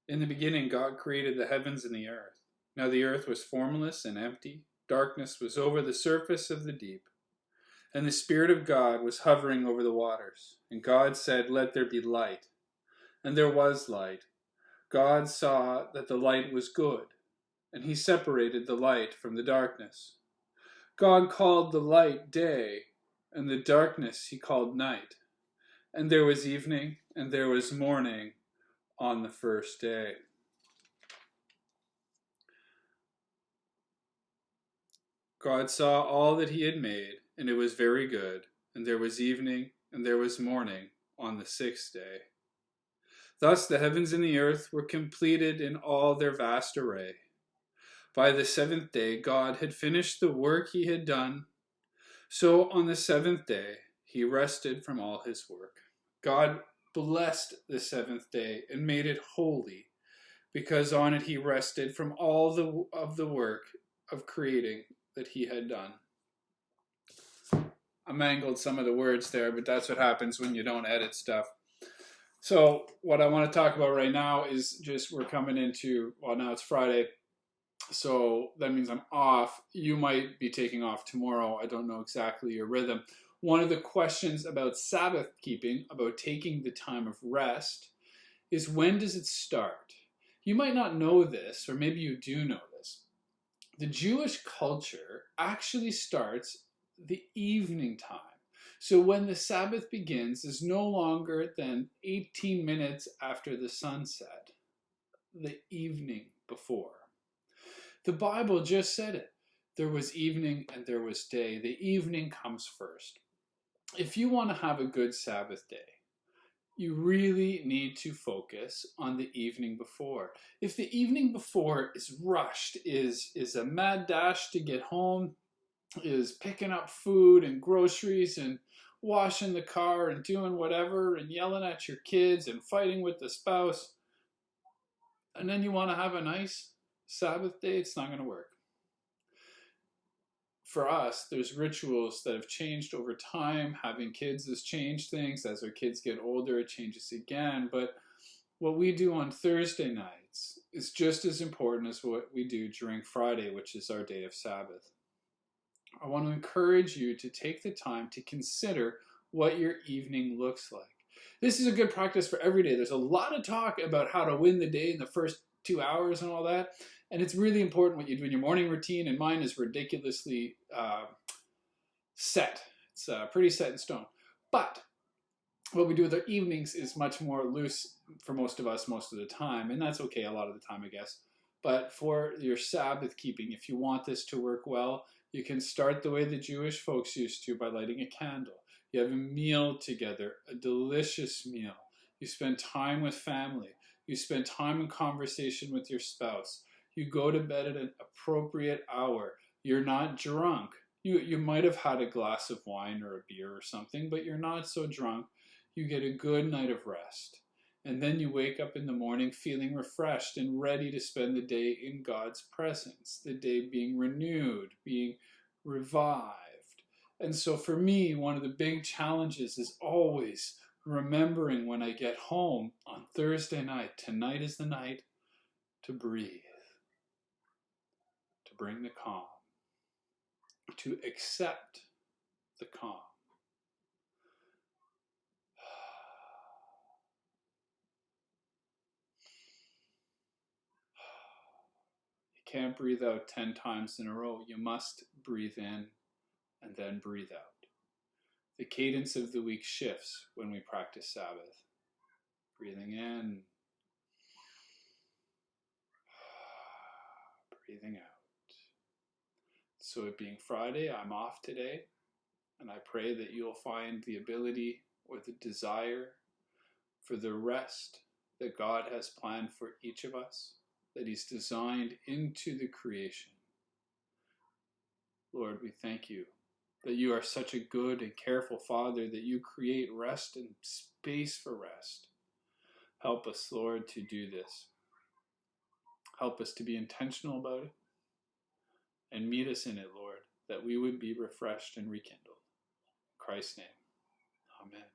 In the beginning, God created the heavens and the earth. Now the earth was formless and empty. Darkness was over the surface of the deep. And the Spirit of God was hovering over the waters. And God said, "Let there be light." And there was light. God saw that the light was good, and he separated the light from the darkness. God called the light day, and the darkness he called night. And there was evening, and there was morning on the first day. God saw all that he had made, and it was very good. And there was evening, and there was morning on the sixth day. Thus the heavens and the earth were completed in all their vast array. By the seventh day, God had finished the work he had done. So on the seventh day, he rested from all his work. God blessed the seventh day and made it holy, because on it he rested from all of the work of creating that he had done. I mangled some of the words there, but that's what happens when you don't edit stuff. So what I want to talk about right now is just we're coming into, well, now it's Friday, so that means I'm off. You might be taking off tomorrow. I don't know exactly your rhythm. One of the questions about Sabbath keeping, about taking the time of rest, is when does it start? You might not know this, or maybe you do know this. The Jewish culture actually starts the evening time. So when the Sabbath begins is no longer than 18 minutes after the sunset, the evening before. The Bible just said it. There was evening and there was day. The evening comes first. If you want to have a good Sabbath day, you really need to focus on the evening before. If the evening before is rushed, is a mad dash to get home, is picking up food and groceries and washing the car and doing whatever and yelling at your kids and fighting with the spouse, and then you want to have a nice Sabbath day, it's not going to work. For us, there's rituals that have changed over time. Having kids has changed things. As our kids get older, it changes again. But what we do on Thursday nights is just as important as what we do during Friday, which is our day of Sabbath. I want to encourage you to take the time to consider what your evening looks like. This is a good practice for every day. There's a lot of talk about how to win the day in the first 2 hours and all that. And it's really important what you do in your morning routine, and mine is ridiculously set. It's pretty set in stone. But what we do with our evenings is much more loose for most of us most of the time, and that's okay a lot of the time, I guess. But for your Sabbath keeping, if you want this to work well, you can start the way the Jewish folks used to by lighting a candle. You have a meal together, a delicious meal. You spend time with family. You spend time in conversation with your spouse. You go to bed at an appropriate hour. You're not drunk. You might have had a glass of wine or a beer or something, but you're not so drunk. You get a good night of rest. And then you wake up in the morning feeling refreshed and ready to spend the day in God's presence, the day being renewed, being revived. And so for me, one of the big challenges is always remembering when I get home on Thursday night, tonight is the night to breathe, to bring the calm, to accept the calm. You can't breathe out 10 times in a row. You must breathe in and then breathe out. The cadence of the week shifts when we practice Sabbath. Breathing in, breathing out. So it being Friday, I'm off today, and I pray that you'll find the ability or the desire for the rest that God has planned for each of us, that He's designed into the creation. Lord, we thank you that you are such a good and careful Father, that you create rest and space for rest. Help us, Lord, to do this. Help us to be intentional about it, and meet us in it, Lord, that we would be refreshed and rekindled. In Christ's name, amen.